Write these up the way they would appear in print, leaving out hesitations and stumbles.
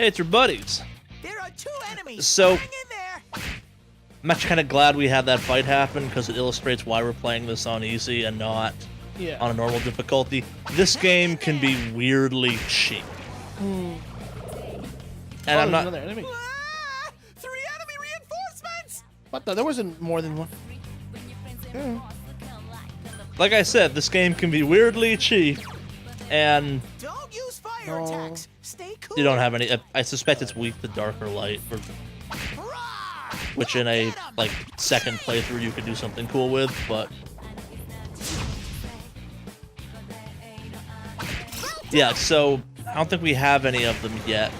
Hey, it's your buddies. There are 2 enemies. So- Hang in there. I'm actually kind of glad we had that fight happen because it illustrates why we're playing this on easy and not on a normal difficulty. This game can be weirdly cheap. And I'm not. Another enemy. 3 enemy reinforcements. What the? There wasn't more than one. Like I said, this game can be weirdly cheap, and Don't use fire attacks. Stay cool. you don't have any. I suspect it's weak to dark or light, which in a like second playthrough you could do something cool with, but yeah. So I don't think we have any of them yet.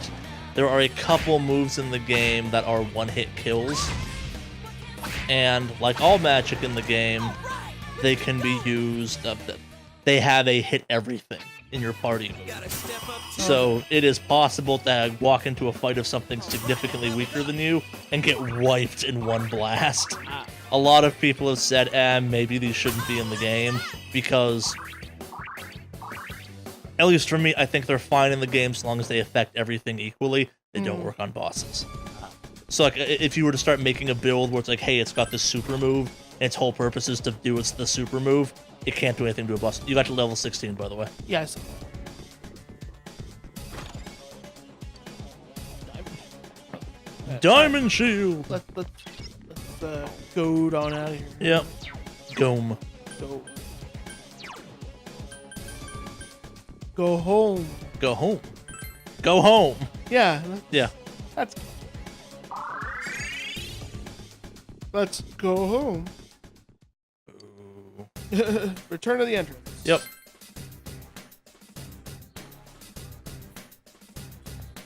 There are a couple moves in the game that are one-hit kills, and like all magic in the game, they can be used. They have a hit everything in your party move. So it is possible to walk into a fight of something significantly weaker than you and get wiped in one blast. A lot of people have said, maybe these shouldn't be in the game, because at least for me, I think they're fine in the game so long as they affect everything equally. They don't work on bosses. So like, if you were to start making a build where it's like, hey, it's got this super move, and its whole purpose is to do the super move, it can't do anything to a boss. You got to level 16, by the way. Yes. Diamond Shield! Let's go on out of here. Yep. Gome. Go home. Go home. Go home! Yeah. Yeah. That's. Let's go home. Return to the entrance. Yep.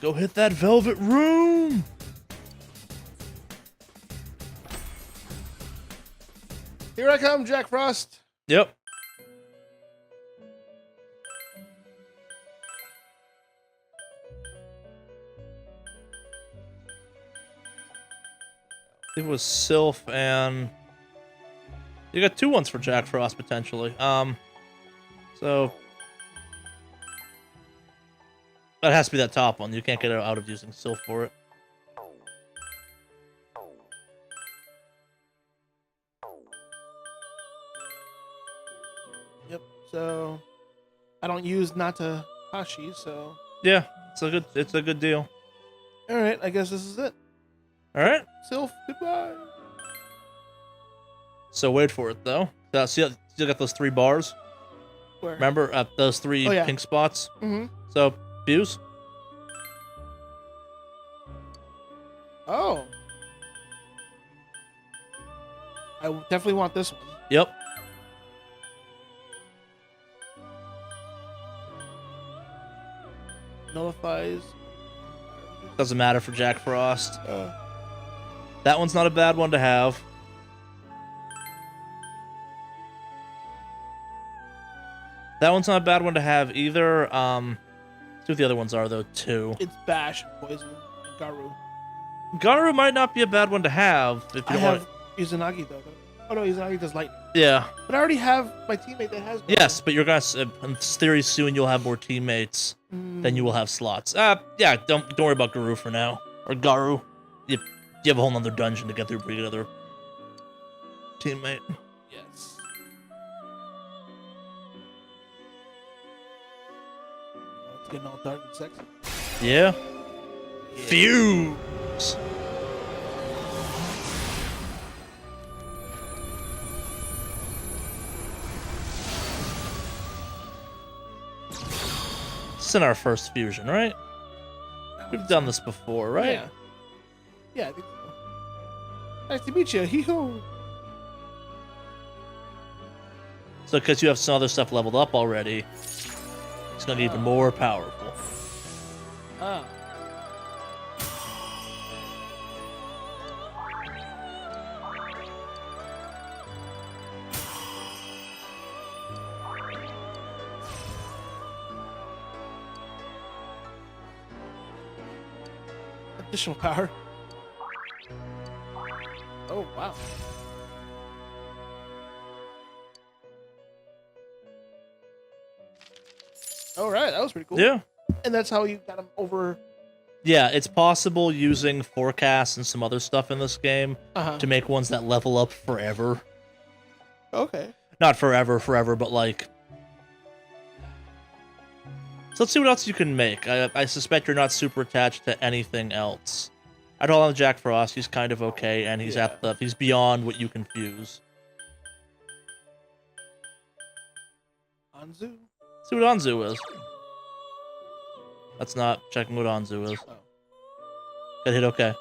Go hit that velvet room! Here I come, Jack Frost. Yep. It was Sylph and you got 2 ones for Jack Frost potentially. So that has to be that top one. You can't get out of using Sylph for it. Yep. So I don't use Natakashi, so Yeah, it's a good deal. all right. I guess this is it. All right. Sylph, goodbye. So wait for it though. See, you got those 3 bars. Where? Remember those 3 Oh, yeah. pink spots? Mm-hmm. So fuse. Oh. I definitely want this one. Yep. Nullifies. Doesn't matter for Jack Frost. That one's not a bad one to have. That one's not a bad one to have either. See what the other ones are though too. It's Bash, Poison, Garu. Garu might not be a bad one to have if you I don't have want. Izanagi though. Oh no, Izanagi does lightning. Yeah. But I already have my teammate that has. Garu. Yes, but you're gonna. In theory, soon you'll have more teammates than you will have slots. Yeah. Don't worry about Garu for now or Garu. You have a whole nother dungeon to get through. Bring another teammate. Yes. It's getting all dark and sexy. Yeah. Fuse. It's in our first fusion, right? We've done this before, right? Yeah. Yeah, I think so. Nice to meet you. Hee-hoo. So because you have some other stuff leveled up already, it's gonna be even more powerful. Ah. Additional power. Oh, wow. All right, that was pretty cool. Yeah. And that's how you got him over Yeah, it's possible using forecasts and some other stuff in this game to make ones that level up forever. Okay. Not forever, but like... So let's see what else you can make. I suspect you're not super attached to anything else. I'd hold on to Jack Frost. He's kind of okay, and he's he's beyond what you can fuse. Anzu. See what Anzu is. That's not checking what Anzu is. Oh. Got hit okay.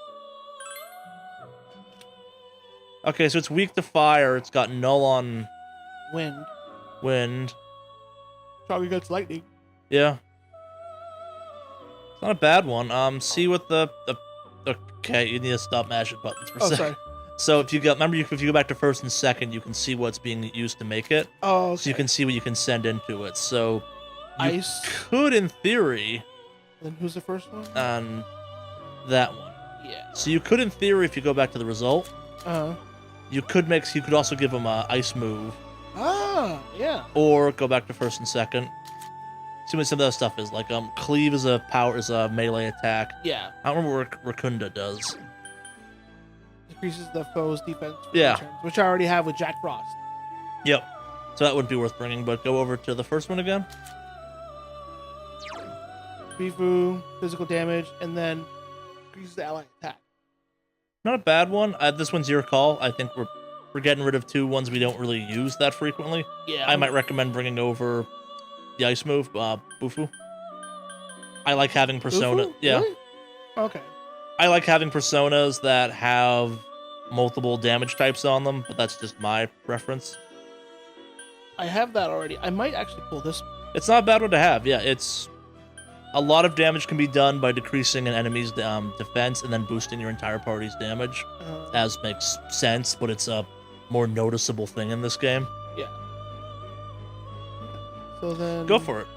Okay, so it's weak to fire. It's got null on wind. Probably gets lightning. Yeah. It's not a bad one. See what the okay, you need to stop mashing buttons for a second. Sorry. So if you go back to first and second, you can see what's being used to make it. Oh, okay. So you can see what you can send into it. So you Ice. could, in theory, Then who's the first one? That one. Yeah. So you could, in theory, if you go back to the result, Uh-huh. you could also give him a ice move, Ah, yeah. or go back to first and second. See what some of that stuff is. Like cleave is a melee attack. Yeah. I don't remember what Rakunda does. Decreases the foe's defense for Yeah. turns, which I already have with Jack Frost. Yep. So that wouldn't be worth bringing, but go over to the first one again. Bifu, physical damage, and then increases the ally attack. Not a bad one. This one's your call. I think we're getting rid of two ones we don't really use that frequently. Yeah. I might recommend bringing over the ice move, Bufu. I like having persona. Bufu? Yeah. Really? Okay. I like having personas that have multiple damage types on them, but that's just my preference. I have that already. I might actually pull this. It's not a bad one to have. Yeah, it's a lot of damage can be done by decreasing an enemy's defense and then boosting your entire party's damage, as makes sense, but it's a more noticeable thing in this game. Yeah. So then. Go for it.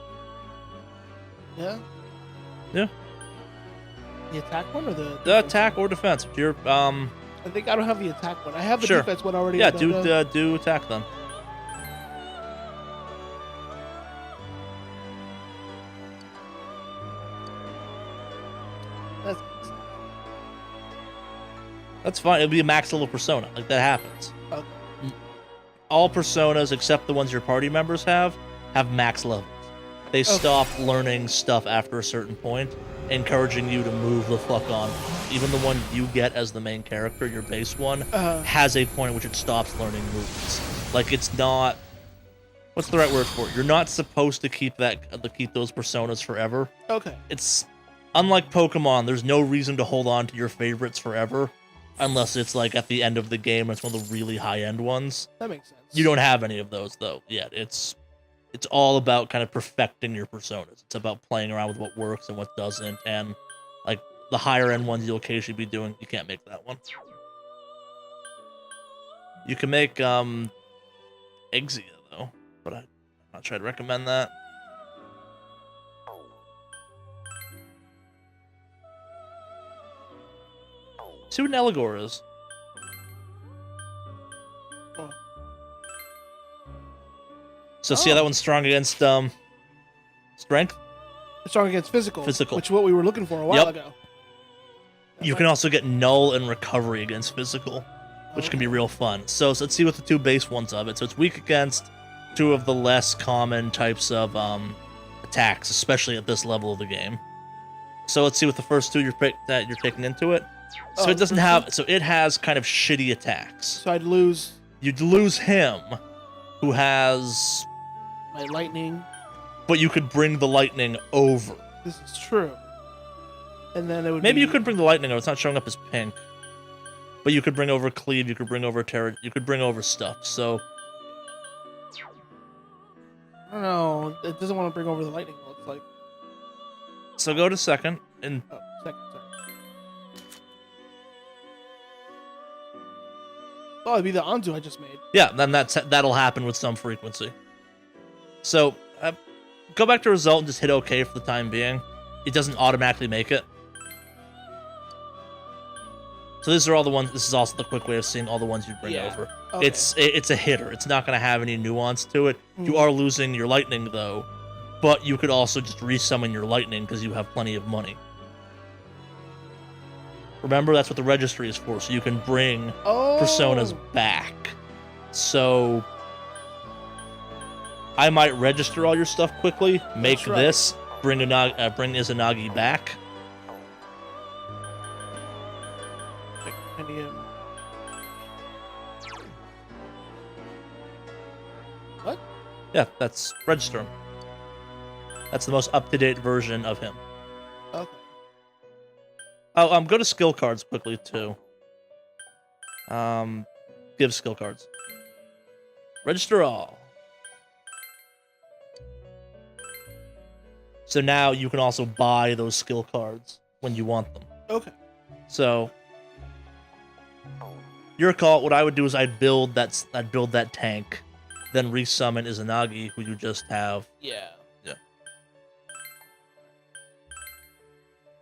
Yeah. Yeah. The attack one or the The defense attack or defense. Your one? I think I don't have the attack one. I have the Sure. defense one already. yeah, but, do attack then. That's, That's fine. It'll be a max level persona. Like that happens. okay. All personas except the ones your party members have max levels. They stop learning stuff after a certain point, encouraging you to move the fuck on. Even the one you get as the main character, your base one, has a point at which it stops learning moves. Like it's not. What's the right word for it? You're not supposed to keep those personas forever. Okay. It's unlike Pokemon. There's no reason to hold on to your favorites forever, unless it's like at the end of the game. And it's one of the really high end ones. That makes sense. You don't have any of those though yet. It's all about kind of perfecting your personas. It's about playing around with what works and what doesn't, and like the higher end ones you'll occasionally be doing. You can't make that one. You can make Exia though, but I'm not trying to recommend that. See what an Eligor is. Oh. So see how that one's strong against strength? It's strong against physical. Physical. Which is what we were looking for a while ago. You can also get null and recovery against physical, which can be real fun. So let's see what the two base ones of it. So it's weak against two of the less common types of attacks, especially at this level of the game. So let's see what the first two that you're taking into it. So it doesn't have. So it has kind of shitty attacks. So I'd lose You'd lose him, who has. my lightning. But you could bring the lightning over. This is true. And then it would Maybe be, you could bring the lightning over. It's not showing up as pink. But you could bring over cleave. You could bring over terror. You could bring over stuff. So I don't know. It doesn't want to bring over the lightning. It looks like. so go to second and Oh, second. Sorry. Oh, it'd be the Anzu I just made. yeah, then that'll happen with some frequency. So go back to result and just hit OK for the time being. It doesn't automatically make it. So these are all the ones. This is also the quick way of seeing all the ones you bring over. Okay. It's a hitter. It's not going to have any nuance to it. You are losing your lightning though, but you could also just resummon your lightning because you have plenty of money. Remember, that's what the registry is for, so you can bring Oh. personas back. So I might register all your stuff quickly, make That's right. this, bring Izanagi back. Compendium. What? Yeah, that's register him. That's the most up-to-date version of him. Okay. Oh, go to skill cards quickly too. Give skill cards. Register all. So now you can also buy those skill cards when you want them. Okay. So your call. What I would do is I'd build that tank, then resummon Izanagi, who you just have. Yeah.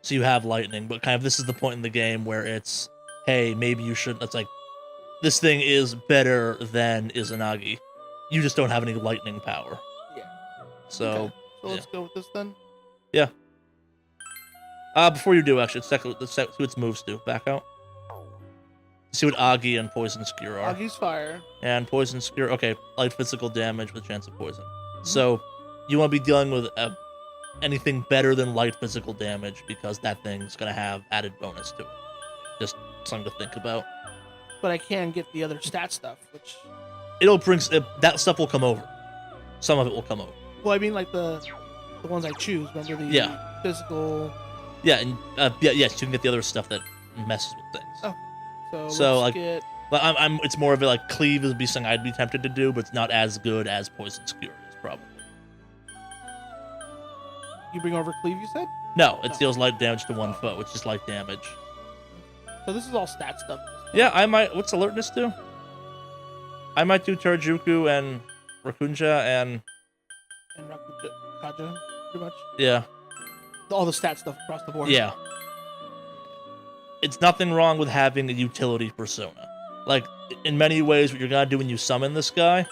So you have lightning, but kind of this is the point in the game where it's, hey, maybe you shouldn't. It's like, this thing is better than Izanagi. You just don't have any lightning power. Yeah. So, Okay. So let's go with this then. before you do, actually, let's see what its moves do. Back out. See what Agi and Poison Skewer are. Agi's fire. And Poison Skewer, okay, light physical damage with chance of poison. So you want to be dealing with anything better than light physical damage because that thing's going to have added bonus to it. Just something to think about. But I can get the other stat stuff, which. It'll bring that stuff will come over. Some of it will come over. Well, I mean, like the ones I choose. Remember the Yeah. physical. Yeah, and yes, you can get the other stuff that messes with things. Oh. So, let's like- get. But it's more of a like cleave would be something I'd be tempted to do, but it's not as good as Poison Skewer is probably. You bring over cleave. You said. No, it deals light damage to one foe, which is light damage. So this is all stat stuff. Yeah, I might. What's alertness do? I might do Terajuku and Rakunja and And Kaja, pretty much. yeah. All the stat stuff across the board. Yeah. It's nothing wrong with having a utility persona. Like, in many ways, what you're gonna do when you summon this guy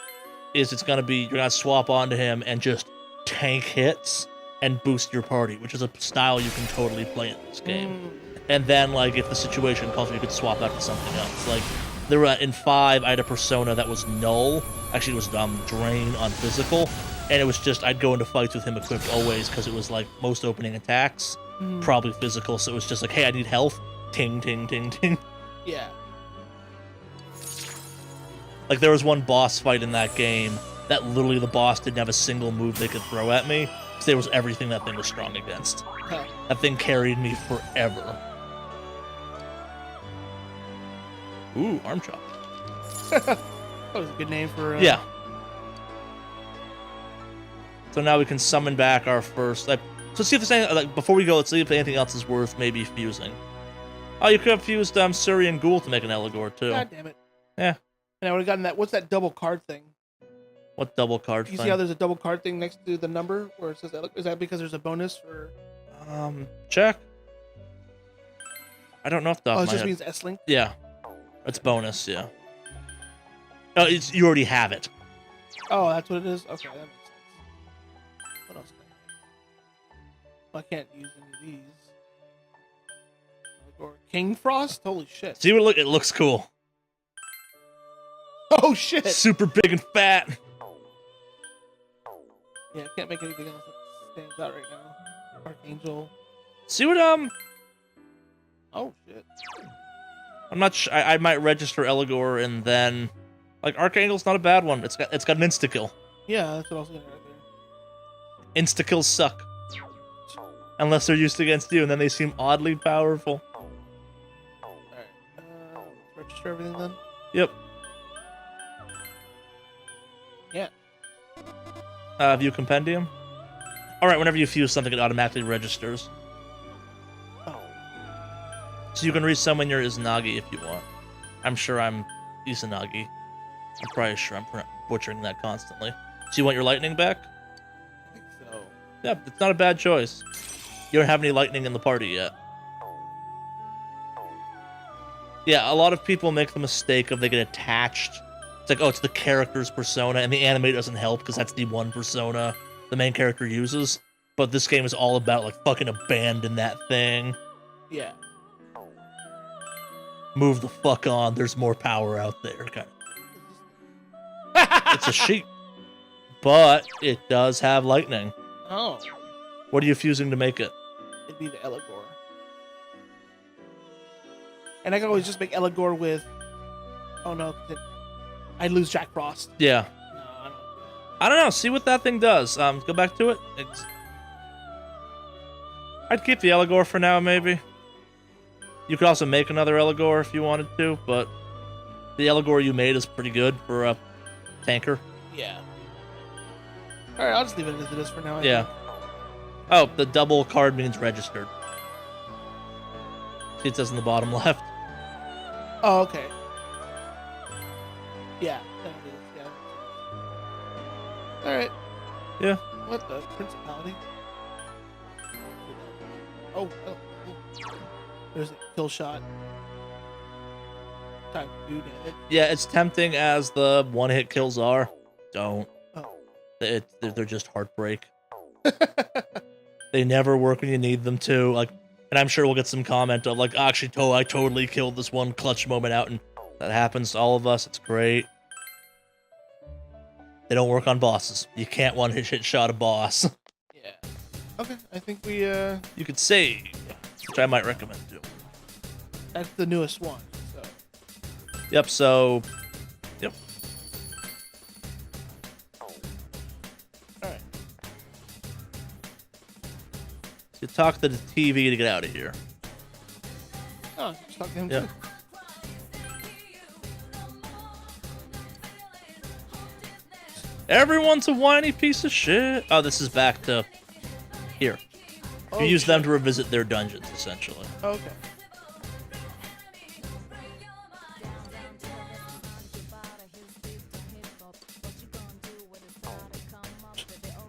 is you're gonna swap onto him and just tank hits and boost your party, which is a style you can totally play in this game. And then, like, if the situation calls for you could swap out to something else. Like, there were, in 5, I had a persona that was null. Actually, it was drain on physical. And it was just, I'd go into fights with him equipped always, because it was, like, most opening attacks, probably physical. So it was just like, hey, I need health. Ting, ting, ting, ting. Yeah. Like, there was one boss fight in that game that literally the boss didn't have a single move they could throw at me, because there was everything that thing was strong against. Huh. That thing carried me forever. Ooh, arm chop. That was a good name for. Yeah. So now we can summon back our first. So see if there's anything. Like, before we go, let's see if anything else is worth maybe fusing. Oh, you could have fused Suri and Ghoul to make an Eligor too. God damn it. Yeah. And I would have gotten that. What's that double card thing? What double card You thing? see how there's a double card thing next to the number where it says that? Is that because there's a bonus for? Check. I don't know if the. Oh, it just means S-Link. Yeah. It's bonus. Yeah. Oh, you already have it. Oh, that's what it is. Okay, that makes sense. What else? Well, I can't use any of these. Or King Frost? Holy shit! See what it looks cool. Oh shit! Super big and fat. Yeah, I can't make anything else that stands out right now. Archangel. See what Oh shit! I'm not. I might register Eligor and then, like, Archangel's not a bad one. It's got an insta kill. Yeah, that's what I was getting right there. Insta kills suck unless they're used against you, and then they seem oddly powerful. Alright. Register everything then? Yep. Yeah. View compendium. All right. Whenever you fuse something, it automatically registers. Oh. So you can resummon your Izanagi if you want. I'm sure I'm Izanagi. I'm probably sure I'm butchering that constantly. So you want your lightning back? I think so. Yeah, it's not a bad choice. You don't have any lightning in the party yet. Yeah, a lot of people make the mistake of they get attached. It's like, oh, it's the character's persona, and the anime doesn't help because that's the one persona the main character uses. But this game is all about, like, fucking abandon that thing. Yeah. move the fuck on. There's more power out there. Kind of. It's a sheep, but it does have lightning. Oh, What are you fusing to make it? it'd be the Eligor. And I can always just make Eligor with. Oh no, I'd lose Jack Frost. Yeah. No, I don't. I don't know. See what that thing does. Go back to it. I'd keep the Eligor for now, maybe. You could also make another Eligor if you wanted to, but the Eligor you made is pretty good for a tanker. Yeah. All right, I'll just leave it as it is for now. I Yeah. think. Oh, the double card means registered. See, it says in the bottom left. Oh, okay. Yeah. That is, yeah. All right. Yeah. What the principality? Oh, oh, oh. There's a kill shot. Time to do damage. Yeah, it's tempting as the one-hit kills are. Don't. Oh. They're just heartbreak. They never work when you need them to. Like, and I'm sure we'll get some comment of like, actually, I totally killed this one clutch moment out, and that happens to all of us. It's great. They don't work on bosses. You can't one-hit shot a boss. Yeah. Okay, I think we You could save, which I might recommend doing. that's the newest one. So Yep. So, yep. all right. You talk to the TV to get out of here. Oh, just talk to him Yeah. too. Everyone's a whiny piece of shit. Oh, this is back to here. Oh, You use shit. them to revisit their dungeons, essentially. Okay.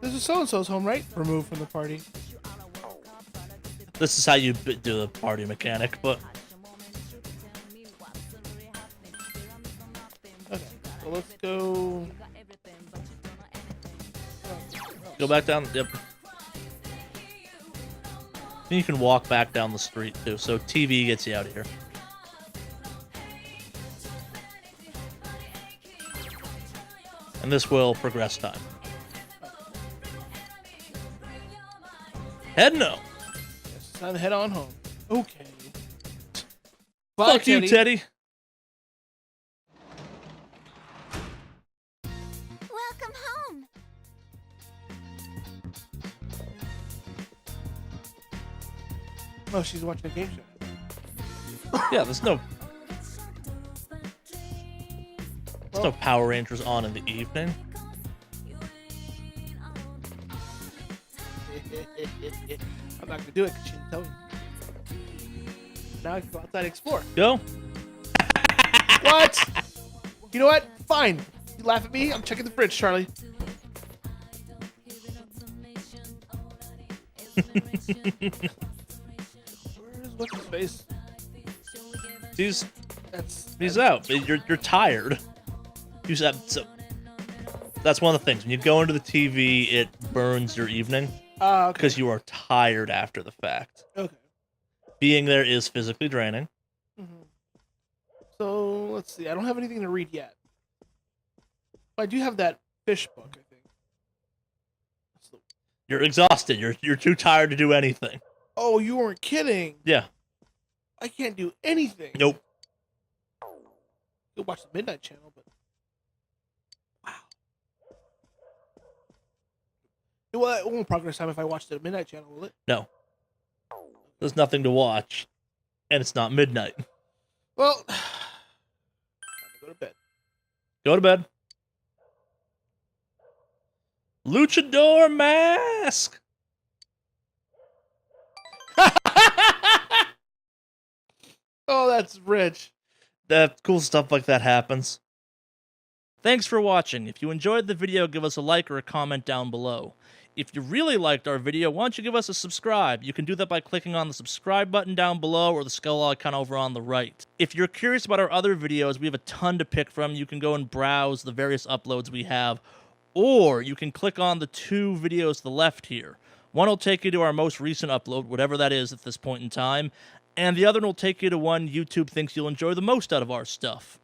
This is so-and-so's home, right? Removed from the party. This is how you do the party mechanic, but Okay, so let's go. go back down. Yep. And you can walk back down the street, too, so TV gets you out of here. And this will progress time. Head no. Yes, it's time to head on home. Okay. Fuck you, Teddy. Welcome home. Oh, she's watching a game show. Yeah, there's no Power Rangers on in the evening. I'm not gonna do it because she didn't tell me. Now I can go outside and explore. Go. What? You know what? Fine. You laugh at me. I'm checking the fridge, Charlie. Where's what's his face? He's out. You're tired. So that's one of the things. When you go into the TV, it burns your evening Okay. because you are tired after the fact. Okay. Being there is physically draining. Mhm. So let's see. I don't have anything to read yet. But I do have that fish book, I think. That's the- You're exhausted. You're too tired to do anything. Oh, you weren't kidding. Yeah. I can't do anything. Nope. You'll watch the Midnight Channel, but wow. Well, it won't progress time if I watch the Midnight Channel, will it? No. There's nothing to watch, and it's not midnight. Well, time to go to bed. Go to bed. Luchador mask. Oh, that's rich. That cool stuff like that happens. Thanks for watching. If you enjoyed the video, give us a like or a comment down below. If you really liked our video, why don't you give us a subscribe? You can do that by clicking on the subscribe button down below or the skull icon over on the right. If you're curious about our other videos, we have a ton to pick from. You can go and browse the various uploads we have, or you can click on the two videos to the left here. One will take you to our most recent upload, whatever that is at this point in time, and the other one will take you to one YouTube thinks you'll enjoy the most out of our stuff.